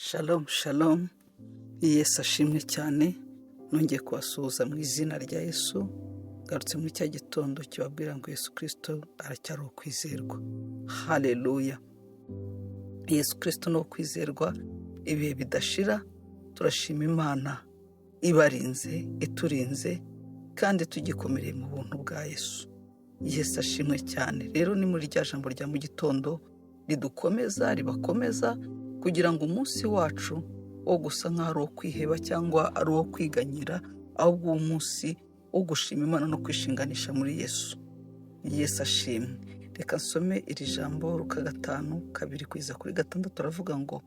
Shalom shalom, Yesu ashimwe cyane. Nongeye kubasuhuza mu izina rya Yesu. Garutse muri cya gitondo kibabwira ngo Yesu Kristo aracyari uwo kwizerwa. Haleluya. Yesu Kristo ni uwo kwizerwa ibihe bidashira. Turashima Imana ibarinze, iturinze kandi tugikomereye mu buntu bwa Yesu. Yesu ashimwe cyane. Rero ni muri rya jambo rya mu gitondo ridukomeza, ribakomeza kugira ngo umunsi wacu wo gusa nk'aho ari uwo kwiheba cyangwa ari uwo kwiganyira, ahubwo uwo munsi wo gushima Imana no kwishinganisha muri Yesu. Yesu ashimwe. Reka nsome iri jambo Luka 5:2-6. Turavuga ngo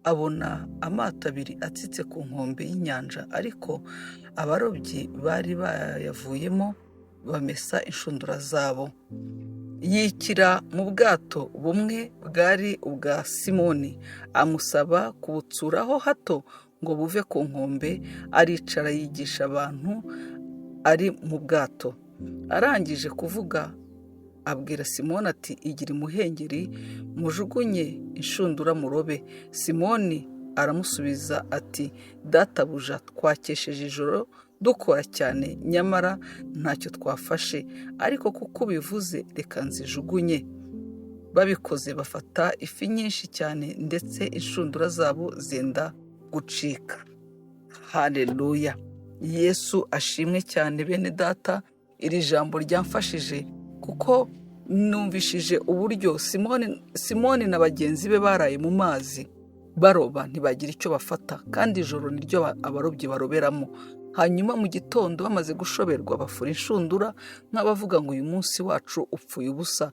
abona amato abiri atsitse ku nkombe y'inyanja, ariko abarobyi bari bayavuyemo bamesa inshundura zabo. Yikira mu bwato bumwe bwari ubwa Simoni, amusaba kubutsuraho hato ngo buve ku nkombe. Aricara yigisha abantu ari mu bwato. Arangije kuvuga abwira Simoni ati, igira imuhengeri mujugunye inshundura murobe. Simoni aramusubiza ati, databuja, twakesheje ijoro dukora cyane, nyamara ntacyo twafashe, ariko kuko ubivuze reka nzijugunye. Babikoze bafata ifi nyinshi cyane, ndetse inshundura zabo zenda gucika. Haleluya. Yesu ashimwe cyane bene data. Iri jambo ryamfashije kuko numvishije uburyo Simoni na bagenzi be baraye mu mazi baroba, ntibagira icyo bafata, kandi ijoro niryo abarobyi baroberamo. Hanyuma mu gitondo bamaze gushoberwa bafura inshundura nk'abavuga ngo uyu munsi wacu upfuye ubusa.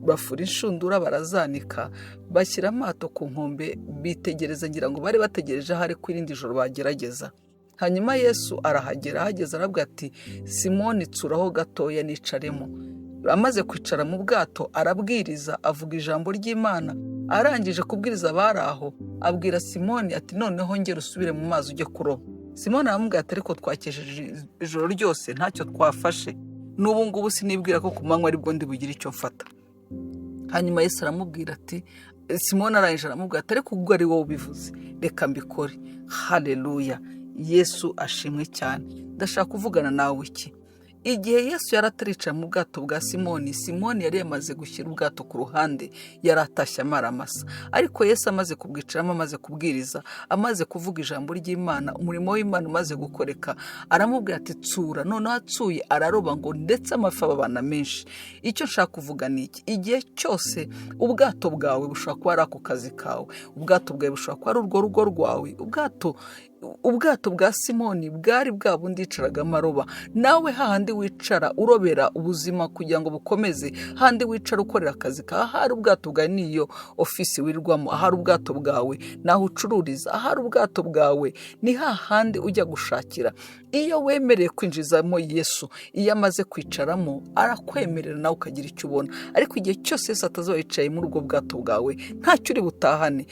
Bafura inshundura, barazanika, bashyira amato ku nkombe, bitegereza, ngira ngo bari bategereje ahari ko irindi joro bagerageza. Hanyuma Yesu arahagera, ahageze arabwira ati, Simoni tsuraho gatoya nicaremo. Amaze kwicara mu bwato arabwiriza, avuga ijambo ry'Imana. Arangije kubwiriza abari aho, abwira Simoni ati, noneho ngera usubire mu mazi ujye kuroba. Simoni aramubwira ati, ariko twakesheje ijoro ryose ntacyo twafashe, n'ubu ngubu sinibwira ko ku manywa aribwo ndi bugire icyo mfata. Hanyuma Yesu aramubwira ati, Simoni arangije aramubwira ati, ariko ubwo ari wowe ubivuze reka mbikore. Haleluya. Yesu ashimwe cyane. Ndashaka kuvugana nawe iki? Igihe Yesu yari ataricara mu bwato bwa Simoni yari yamaze gushyira ubwato ku ruhande, yari atashye amaramasa. Ariko Yesu amaze kubwicaramo, amaze kubwiriza, amaze kuvuga ijambo ry'Imana, umurimo w'Imana umaze gukoreka, aramubwira ati, tsura. Noneho atsuye araroba ngo ndetse amafi ababana menshi. Icyo nshaka kuvuga ni iki? Igihe cyose ubwato bwawe bushobora kuba ari ako kazi kawe, ubwato bwawe bushobora kuba ari urwo rugo rwawe. Ubwato bwa Simoni bwari bwa bundi yicaragamo aroba. Nawe hahandi wicara urobera ubuzima kugira ngo bukomeze, hahandi wicara ukorera akazi kawe, ahari ubwato bwawe niyo ofisi wirirwamo, ahari ubwato bwawe naho ucururiza, ahari ubwato bwawe ni hahandi ujya gushakira. Iyo wemereye kwinjizamo Yesu, iyo amaze kwicaramo arakwemerera nawe ukagira icyo ubona. Ariko igihe cyose Yesu atazaba yicaye muri ubwo bwato bwawe, ntacyo uri butahane.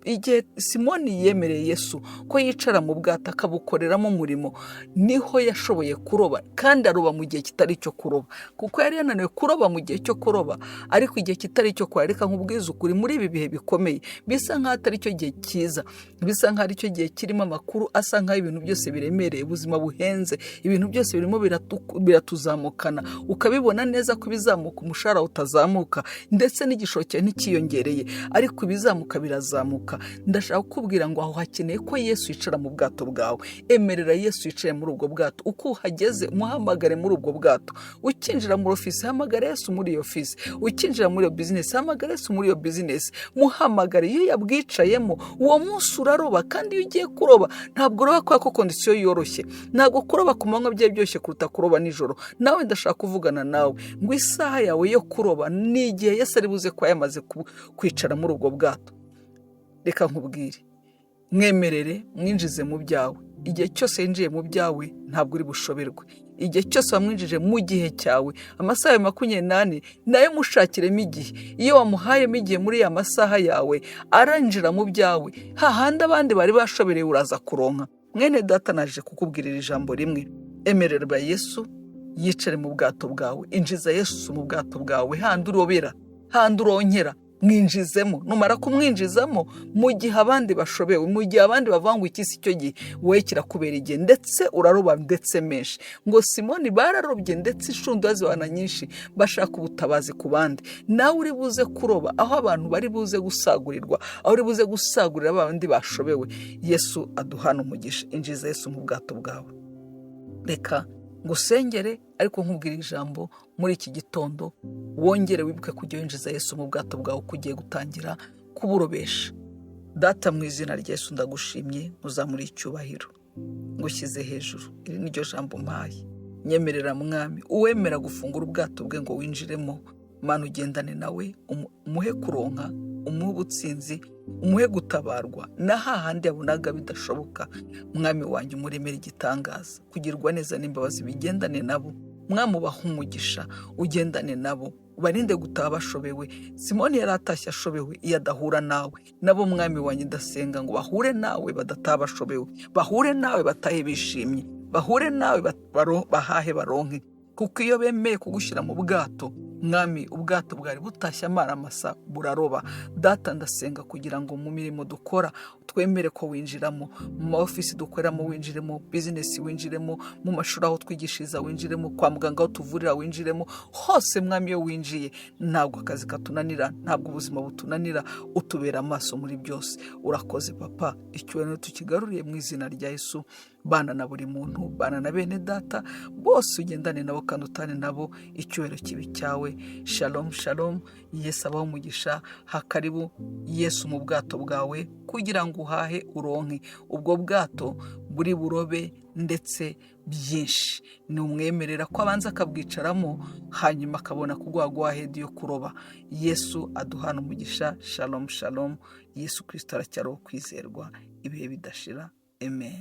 Igihe Simoni yemereye Yesu ko yicara mu bwato akabukoreramo umurimo, niho yashoboye kuroba, kandi aroba mu gihe kitari icyo kuroba, kuko yari yananiwe kuroba mu gihe cyo kuroba. Ariko igihe kitari icyo kuroba, reka nkubwize ukuri, muri ibi bihe bikomeye bisa nk'aho atari cyo gihe cyiza, bisa nk'aho ari cyo gihe kirimo amakuru asa nk'aho ibintu byose biremereye, ubuzima buhenze, ibintu byose birimo biratuzamukana, ukabibona neza ko bizamuka, umushahara utazamuka, ndetse n'igishoro cyawe ntikiyongereye, ariko ibizamuka birazamuka. Ndashaka kukubwira ngo aho hakeneye ko Yesu yicara mu bwato bwawe. Emerera Yesu yicaye muri ubwo bwato. Uko uhageze muhamagare muri ubwo bwato. Ukinjira muri ofisi, hamagara Yesu muri iyo ofisi. Ukinjira muri iyo business, hamagara Yesu muri iyo business. Muhamagare. Iyo yabwicayemo uwo munsi uraroba, kandi iyo ugiye kuroba ntabwo uroba kwa ko kondisiyo yoroshye. Ntabwo kuroba ku manywa byari byoroshye kuruta kuroba nijoro. Nawe ndashaka kuvugana nawe ngo isaha yawe yo kuroba ni igihe Yesu ari buze kuba yamaze kwicara muri ubwo bwato. Reka nkubwire, mwemerere mwinjize mu byawe. Igihe cyose yinjiye mu byawe ntabwo uri bushoberwe. Igihe cyose wamwinjije mu gihe cyawe, amasaha 24 nayo mushakiremo igihe. Iyo wamuhayemo igihe muri ya masaha yawe, aranjira mu byawe, hahandi abandi bari bashobereye uraza kuronka. Mwene data naje kukubwirira ijambo rimwe. Emererwa Yesu yicare mu bwato bwawe. Injiza Yesu mu bwato bwawe, handi urobera, handi uronkera, mwinjizemo. Numara kumwinjizamo, mu gihe abandi bashobewe, mu gihe abandi bavanga iki si cyo gihe, wowe kirakubera igihe, ndetse uraroba ndetse menshi. Ngo Simoni bararobye ndetse inshundura zibana nyinshi bashaka ubutabazi ku bandi. Nawe uri buze kuroba aho abantu bari buze gusagurirwa, aho uri buze gusagurira abandi bashobewe. Yesu aduhana umugisha. Injiza Yesu mu bwato bwawe. Reka ngusengere, ariko nkubwira ijambo muri iki gitondo, wongere wibuke kujya winjiza Yesu mu bwato bwawe uko ugiye gutangira kuburobesha. Data, mu izina rya Yesu ndagushimye, uzamuri icyubahiro, ngushyize hejuru. Iri ni ryo jambo mpaye. Nyemerera Mwami, uwemera gufungura ubwato bwe ngo winjiremo, Mana ugendane nawe, umuhe kuronka, umuhe ubutsinzi, umuhe gutabarwa na hahandi yabonaga bidashoboka. Mwami wanjye, umuremere igitangaza, kugirwa neza n'imbabazi bigendane nabo. Mwami ubaha umugisha, ugendane nabo, ubarinde gutaha bashobewe. Simoni yari atashye ashobewe iyo adahura nawe. Nabo Mwami wanjye ndasenga ngo bahure nawe badataha bashobewe, bahure nawe batahe bishimye, bahure nawe bahahe baronke. Kuko iyo bemeye kugushyira mu bwato, Mwami, ubwato bwari butashye amaramasa buraroba. Data, ndasenga kugira ngo mu mirimo dukora twemere ko winjiramo, mu maofisi dukoreramo winjiremo, bizinesi winjiremo, mu mashuri aho twigishiriza winjiremo, kwa muganga aho tuvurira winjiremo. Hose Mwami, iyo winjiye ntabwo akazi katunanira, ntabwo ubuzima butunanira, utubera amaso muri byose. Urakoze Papa, icyubahiro tukigaruriye mu izina rya Yesu. Bana na buri muntu, bana na bene data bose, ugendane nabo kandi utane nabo, icyubahiro kibi cyawe. Shalom shalom. Yesu abaho umugisha. Hakaribu Yesu mu bwato bwawe kugira ngo uhahe uronke. Ubwo bwato buri burobe ndetse byinshi. Ni umwemerera ko abanza akabwicaramo, hanyuma akabona kuguha hedi yo kuroba. Yesu aduhana umugisha. Shalom shalom. Yesu Kristo aracyariho kwizerwa ibihe bidashira. Amen.